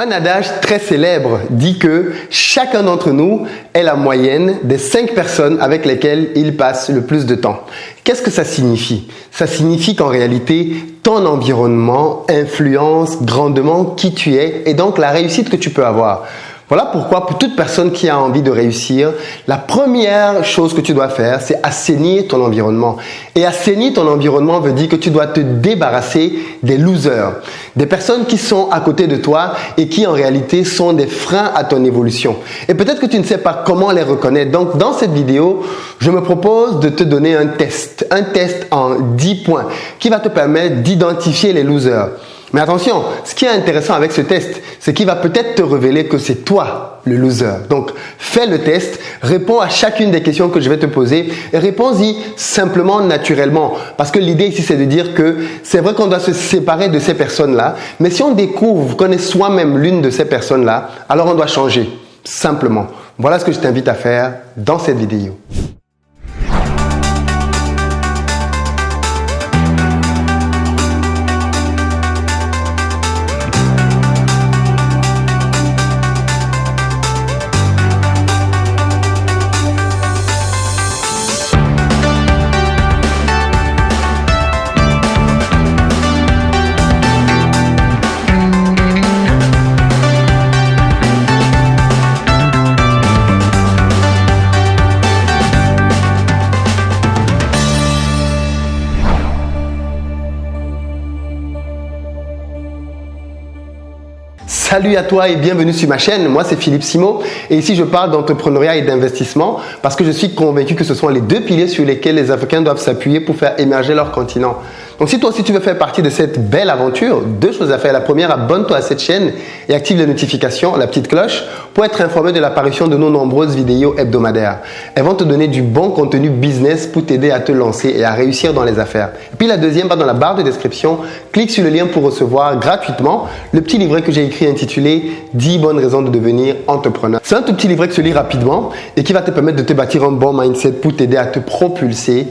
Un adage très célèbre dit que chacun d'entre nous est la moyenne des 5 personnes avec lesquelles il passe le plus de temps. Qu'est-ce que ça signifie? Ça signifie qu'en réalité, ton environnement influence grandement qui tu es et donc la réussite que tu peux avoir. Voilà pourquoi pour toute personne qui a envie de réussir, la première chose que tu dois faire, c'est assainir ton environnement. Et assainir ton environnement veut dire que tu dois te débarrasser des losers, des personnes qui sont à côté de toi et qui en réalité sont des freins à ton évolution. Et peut-être que tu ne sais pas comment les reconnaître. Donc dans cette vidéo, je me propose de te donner un test en 10 points qui va te permettre d'identifier les losers. Mais attention, ce qui est intéressant avec ce test, c'est qu'il va peut-être te révéler que c'est toi le loser. Donc, fais le test, réponds à chacune des questions que je vais te poser et réponds-y simplement, naturellement. Parce que l'idée ici, c'est de dire que c'est vrai qu'on doit se séparer de ces personnes-là, mais si on découvre qu'on est soi-même l'une de ces personnes-là, alors on doit changer, simplement. Voilà ce que je t'invite à faire dans cette vidéo. Salut à toi et bienvenue sur ma chaîne. Moi, c'est Philippe Simo et ici, je parle d'entrepreneuriat et d'investissement parce que je suis convaincu que ce sont les deux piliers sur lesquels les Africains doivent s'appuyer pour faire émerger leur continent. Donc, si toi aussi tu veux faire partie de cette belle aventure, 2 choses à faire. La première, abonne-toi à cette chaîne et active les notifications, la petite cloche, pour être informé de l'apparition de nos nombreuses vidéos hebdomadaires. Elles vont te donner du bon contenu business pour t'aider à te lancer et à réussir dans les affaires. Et puis la deuxième, dans la barre de description, clique sur le lien pour recevoir gratuitement le petit livret que j'ai écrit intitulé 10 bonnes raisons de devenir entrepreneur. C'est un tout petit livret qui se lit rapidement et qui va te permettre de te bâtir un bon mindset pour t'aider à te propulser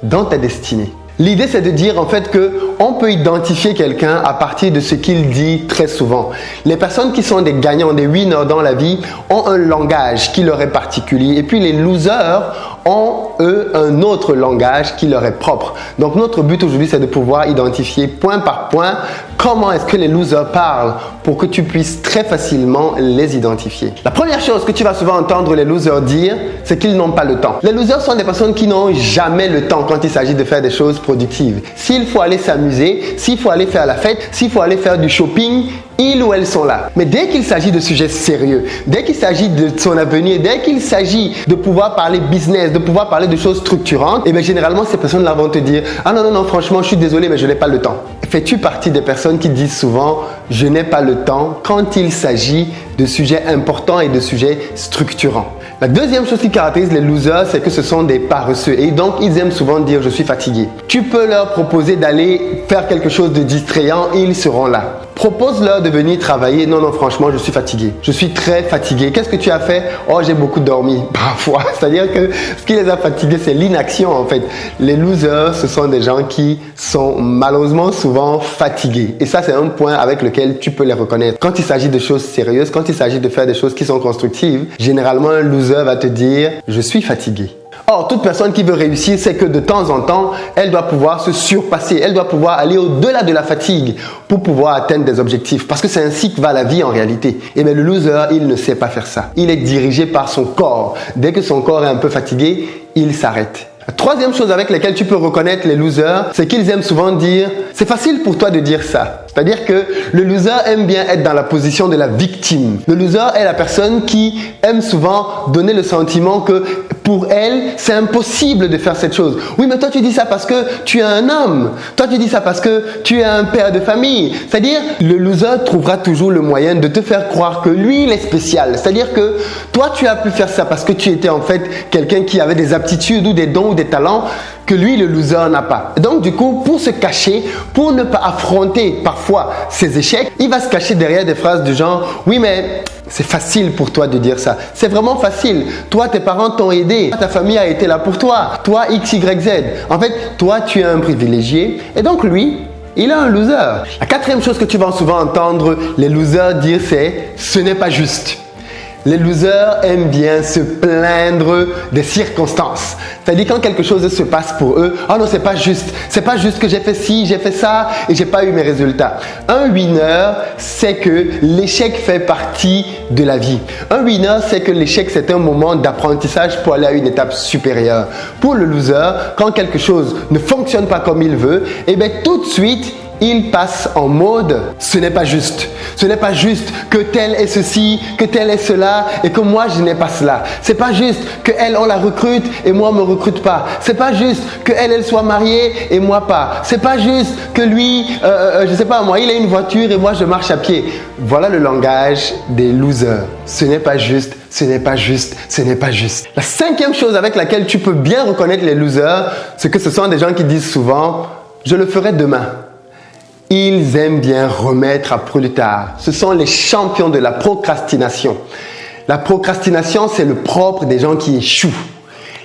dans ta destinée. L'idée, c'est de dire en fait que on peut identifier quelqu'un à partir de ce qu'il dit très souvent. Les personnes qui sont des gagnants, des winners dans la vie ont un langage qui leur est particulier et puis les losers ont, eux, un autre langage qui leur est propre. Donc, notre but aujourd'hui, c'est de pouvoir identifier point par point comment est-ce que les losers parlent pour que tu puisses très facilement les identifier. La première chose que tu vas souvent entendre les losers dire, c'est qu'ils n'ont pas le temps. Les losers sont des personnes qui n'ont jamais le temps quand il s'agit de faire des choses productives. S'il faut aller s'amuser, s'il faut aller faire la fête, s'il faut aller faire du shopping, ils ou elles sont là. Mais dès qu'il s'agit de sujets sérieux, dès qu'il s'agit de son avenir, dès qu'il s'agit de pouvoir parler business, de pouvoir parler de choses structurantes, et bien généralement ces personnes-là vont te dire « Ah non, franchement, je suis désolé, mais je n'ai pas le temps ». Fais-tu partie des personnes qui disent souvent « Je n'ai pas le temps » quand il s'agit de sujets importants et de sujets structurants? La deuxième chose qui caractérise les losers, c'est que ce sont des paresseux et donc ils aiment souvent dire « Je suis fatigué ». Tu peux leur proposer d'aller faire quelque chose de distrayant et ils seront là. Propose-leur de venir travailler. Non, franchement, je suis fatigué. Je suis très fatigué. Qu'est-ce que tu as fait? Oh, j'ai beaucoup dormi. Parfois. C'est-à-dire que ce qui les a fatigués, c'est l'inaction en fait. Les losers, ce sont des gens qui sont malheureusement souvent fatigués. Et ça, c'est un point avec lequel tu peux les reconnaître. Quand il s'agit de choses sérieuses, quand il s'agit de faire des choses qui sont constructives, généralement, un loser va te dire « Je suis fatigué ». Or, toute personne qui veut réussir, c'est que de temps en temps, elle doit pouvoir se surpasser, elle doit pouvoir aller au-delà de la fatigue pour pouvoir atteindre des objectifs. Parce que c'est ainsi que va la vie en réalité. Et bien le loser, il ne sait pas faire ça. Il est dirigé par son corps. Dès que son corps est un peu fatigué, il s'arrête. La troisième chose avec laquelle tu peux reconnaître les losers, c'est qu'ils aiment souvent dire « c'est facile pour toi de dire ça ». C'est-à-dire que le loser aime bien être dans la position de la victime. Le loser est la personne qui aime souvent donner le sentiment que pour elle, c'est impossible de faire cette chose. Oui, mais toi tu dis ça parce que tu es un homme. Toi tu dis ça parce que tu es un père de famille. C'est-à-dire, le loser trouvera toujours le moyen de te faire croire que lui, il est spécial. C'est-à-dire que toi tu as pu faire ça parce que tu étais en fait quelqu'un qui avait des aptitudes ou des dons ou des talents que lui, le loser, n'a pas. Et donc, du coup, pour se cacher, pour ne pas affronter parfois ses échecs, il va se cacher derrière des phrases du genre « Oui, mais c'est facile pour toi de dire ça. C'est vraiment facile. Toi, tes parents t'ont aidé. Ta famille a été là pour toi. Toi, X, Y, Z. En fait, toi, tu es un privilégié. Et donc, lui, il est un loser. La quatrième chose que tu vas souvent entendre les losers dire, c'est « ce n'est pas juste ». Les losers aiment bien se plaindre des circonstances. C'est-à-dire quand quelque chose se passe pour eux, « oh non, c'est pas juste que j'ai fait ci, j'ai fait ça et j'ai pas eu mes résultats ». Un winner sait que l'échec fait partie de la vie. Un winner sait que l'échec, c'est un moment d'apprentissage pour aller à une étape supérieure. Pour le loser, quand quelque chose ne fonctionne pas comme il veut, eh bien tout de suite, il passe en mode « ce n'est pas juste ». Ce n'est pas juste que tel est ceci, que tel est cela et que moi je n'ai pas cela. C'est pas juste que elle on la recrute et moi on me recrute pas. C'est pas juste que elle soit mariée et moi pas. C'est pas juste que lui, je sais pas moi, il a une voiture et moi je marche à pied. Voilà le langage des losers. Ce n'est pas juste, ce n'est pas juste, ce n'est pas juste. La cinquième chose avec laquelle tu peux bien reconnaître les losers, c'est que ce sont des gens qui disent souvent « je le ferai demain ». Ils aiment bien remettre à plus tard. Ce sont les champions de la procrastination. La procrastination, c'est le propre des gens qui échouent.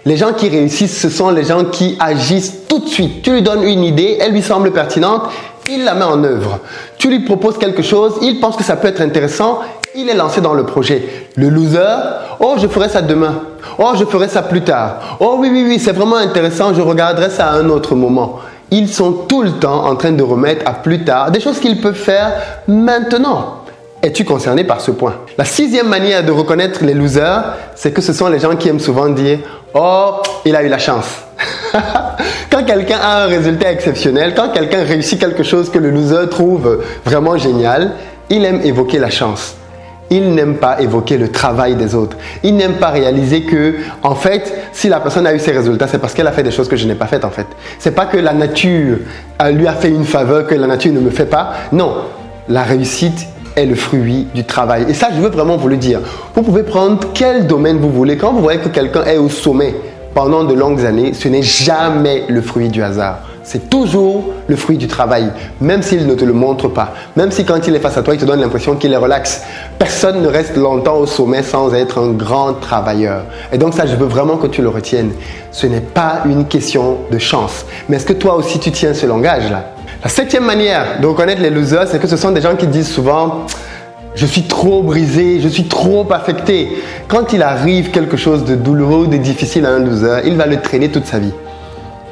Les gens qui réussissent, ce sont les gens qui agissent tout de suite. Tu lui donnes une idée, elle lui semble pertinente, il la met en œuvre. Tu lui proposes quelque chose, il pense que ça peut être intéressant, il est lancé dans le projet. Le loser, oh je ferai ça demain, oh je ferai ça plus tard, oh oui, c'est vraiment intéressant, je regarderai ça à un autre moment. Ils sont tout le temps en train de remettre à plus tard des choses qu'ils peuvent faire maintenant. Es-tu concerné par ce point? La sixième manière de reconnaître les losers, c'est que ce sont les gens qui aiment souvent dire « oh, il a eu la chance ». Quand quelqu'un a un résultat exceptionnel, quand quelqu'un réussit quelque chose que le loser trouve vraiment génial, il aime évoquer la chance. Il n'aime pas évoquer le travail des autres. Il n'aime pas réaliser que, en fait, si la personne a eu ses résultats, c'est parce qu'elle a fait des choses que je n'ai pas faites, en fait. C'est pas que la nature lui a fait une faveur que la nature ne me fait pas. Non, la réussite est le fruit du travail. Et ça, je veux vraiment vous le dire. Vous pouvez prendre quel domaine vous voulez. Quand vous voyez que quelqu'un est au sommet pendant de longues années, ce n'est jamais le fruit du hasard. C'est toujours le fruit du travail, même s'il ne te le montre pas. Même si quand il est face à toi, il te donne l'impression qu'il est relax. Personne ne reste longtemps au sommet sans être un grand travailleur. Et donc ça, je veux vraiment que tu le retiennes. Ce n'est pas une question de chance. Mais est-ce que toi aussi, tu tiens ce langage-là? La septième manière de reconnaître les losers, c'est que ce sont des gens qui disent souvent « je suis trop brisé, je suis trop affecté ». Quand il arrive quelque chose de douloureux, de difficile à un loser, il va le traîner toute sa vie.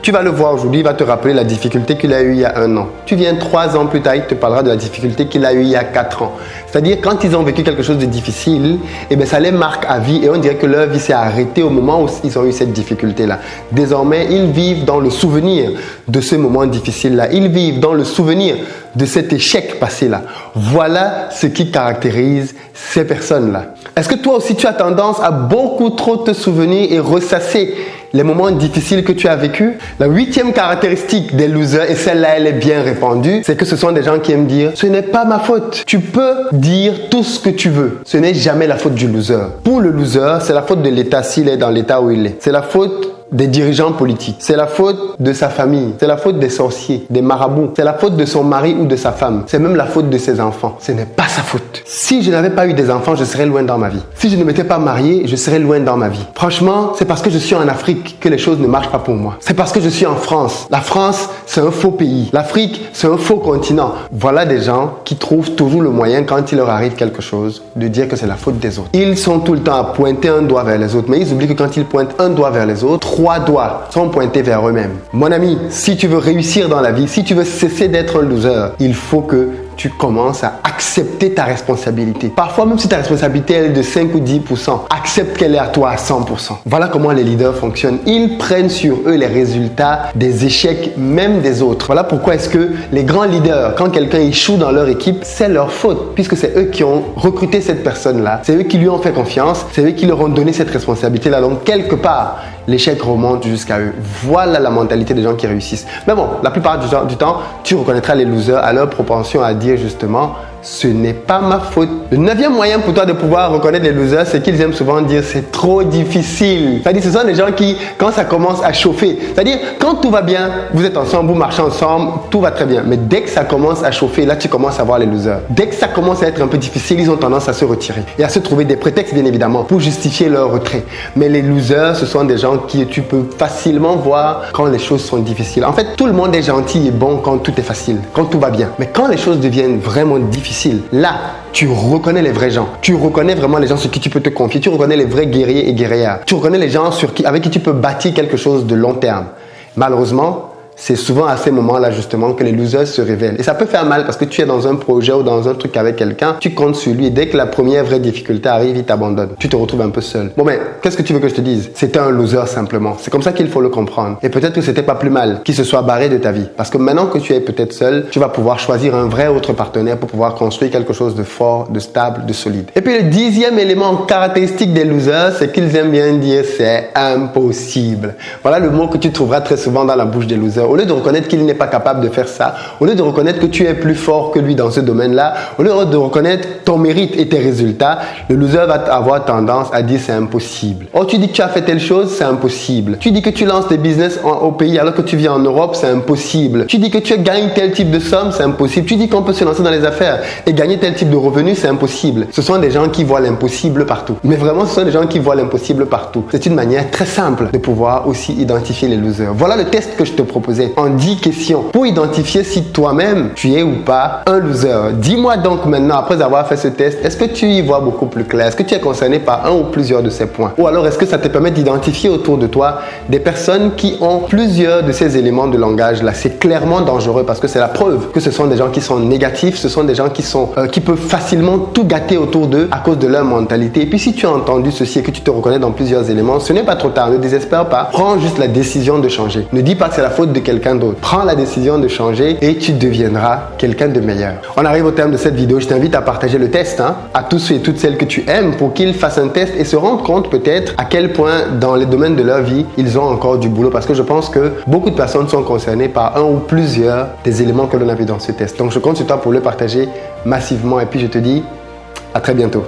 Tu vas le voir aujourd'hui, il va te rappeler la difficulté qu'il a eue il y a 1 an. Tu viens 3 ans plus tard, il te parlera de la difficulté qu'il a eue il y a 4 ans. C'est-à-dire, quand ils ont vécu quelque chose de difficile, eh bien, ça les marque à vie et on dirait que leur vie s'est arrêtée au moment où ils ont eu cette difficulté-là. Désormais, ils vivent dans le souvenir de ce moment difficile-là. Ils vivent dans le souvenir de cet échec passé-là. Voilà ce qui caractérise ces personnes-là. Est-ce que toi aussi, tu as tendance à beaucoup trop te souvenir et ressasser les moments difficiles que tu as vécus? La 8e caractéristique des losers, et celle-là elle est bien répandue, c'est que ce sont des gens qui aiment dire « ce n'est pas ma faute ». Tu peux dire tout ce que tu veux. Ce n'est jamais la faute du loser. Pour le loser, c'est la faute de l'État s'il est dans l'État où il est. C'est la faute des dirigeants politiques. C'est la faute de sa famille. C'est la faute des sorciers, des marabouts. C'est la faute de son mari ou de sa femme. C'est même la faute de ses enfants. Ce n'est pas sa faute. Si je n'avais pas eu des enfants, je serais loin dans ma vie. Si je ne m'étais pas marié, je serais loin dans ma vie. Franchement, c'est parce que je suis en Afrique que les choses ne marchent pas pour moi. C'est parce que je suis en France. La France, c'est un faux pays. L'Afrique, c'est un faux continent. Voilà des gens qui trouvent toujours le moyen, quand il leur arrive quelque chose, de dire que c'est la faute des autres. Ils sont tout le temps à pointer un doigt vers les autres, mais ils oublient que quand ils pointent un doigt vers les autres, 3 doigts sont pointés vers eux-mêmes. Mon ami, si tu veux réussir dans la vie, si tu veux cesser d'être un loser, il faut que tu commences à accepter ta responsabilité. Parfois, même si ta responsabilité est de 5 ou 10%, accepte qu'elle est à toi à 100%. Voilà comment les leaders fonctionnent. Ils prennent sur eux les résultats des échecs, même des autres. Voilà pourquoi est-ce que les grands leaders, quand quelqu'un échoue dans leur équipe, c'est leur faute, puisque c'est eux qui ont recruté cette personne-là. C'est eux qui lui ont fait confiance. C'est eux qui leur ont donné cette responsabilité-là. Donc, quelque part, l'échec remonte jusqu'à eux. Voilà la mentalité des gens qui réussissent. Mais bon, la plupart du temps, tu reconnaîtras les losers à leur propension à dire justement ce n'est pas ma faute. Le 9e moyen pour toi de pouvoir reconnaître les losers, c'est qu'ils aiment souvent dire c'est trop difficile. C'est-à-dire ce sont des gens qui, quand ça commence à chauffer, c'est-à-dire quand tout va bien, vous êtes ensemble, vous marchez ensemble, tout va très bien. Mais dès que ça commence à chauffer, là tu commences à voir les losers. Dès que ça commence à être un peu difficile, ils ont tendance à se retirer et à se trouver des prétextes bien évidemment pour justifier leur retrait. Mais les losers, ce sont des gens qui tu peux facilement voir quand les choses sont difficiles. En fait, tout le monde est gentil et bon quand tout est facile, quand tout va bien. Mais quand les choses deviennent vraiment difficiles, là, tu reconnais les vrais gens. Tu reconnais vraiment les gens sur qui tu peux te confier. Tu reconnais les vrais guerriers et guerrières. Tu reconnais les gens avec qui tu peux bâtir quelque chose de long terme. Malheureusement, c'est souvent à ces moments-là justement que les losers se révèlent. Et ça peut faire mal parce que tu es dans un projet ou dans un truc avec quelqu'un, tu comptes sur lui et dès que la première vraie difficulté arrive, il t'abandonne. Tu te retrouves un peu seul. Bon mais, qu'est-ce que tu veux que je te dise? C'était un loser simplement. C'est comme ça qu'il faut le comprendre. Et peut-être que c'était pas plus mal qu'il se soit barré de ta vie. Parce que maintenant que tu es peut-être seul, tu vas pouvoir choisir un vrai autre partenaire pour pouvoir construire quelque chose de fort, de stable, de solide. Et puis le 10e élément caractéristique des losers, c'est qu'ils aiment bien dire c'est impossible. Voilà le mot que tu trouveras très souvent dans la bouche des losers. Au lieu de reconnaître qu'il n'est pas capable de faire ça, au lieu de reconnaître que tu es plus fort que lui dans ce domaine-là, au lieu de reconnaître ton mérite et tes résultats, le loser va avoir tendance à dire c'est impossible. Oh, tu dis que tu as fait telle chose, c'est impossible. Tu dis que tu lances des business au pays alors que tu vis en Europe, c'est impossible. Tu dis que tu gagnes tel type de somme, c'est impossible. Tu dis qu'on peut se lancer dans les affaires et gagner tel type de revenus, c'est impossible. Ce sont des gens qui voient l'impossible partout. Mais vraiment, ce sont des gens qui voient l'impossible partout. C'est une manière très simple de pouvoir aussi identifier les losers. Voilà le test que je te proposais en 10 questions pour identifier si toi-même tu es ou pas un loser. Dis-moi donc maintenant, après avoir fait ce test, est-ce que tu y vois beaucoup plus clair? Est-ce que tu es concerné par un ou plusieurs de ces points? Ou alors est-ce que ça te permet d'identifier autour de toi des personnes qui ont plusieurs de ces éléments de langage là? C'est clairement dangereux parce que c'est la preuve que ce sont des gens qui sont négatifs, ce sont des gens qui peuvent facilement tout gâter autour d'eux à cause de leur mentalité. Et puis si tu as entendu ceci et que tu te reconnais dans plusieurs éléments, ce n'est pas trop tard, ne désespère pas. Prends juste la décision de changer. Ne dis pas que c'est la faute de quelqu'un d'autre. Prends la décision de changer et tu deviendras quelqu'un de meilleur. On arrive au terme de cette vidéo. Je t'invite à partager le test à tous ceux et toutes celles que tu aimes pour qu'ils fassent un test et se rendent compte peut-être à quel point dans les domaines de leur vie, ils ont encore du boulot parce que je pense que beaucoup de personnes sont concernées par un ou plusieurs des éléments que l'on a vu dans ce test. Donc je compte sur toi pour le partager massivement et puis je te dis à très bientôt.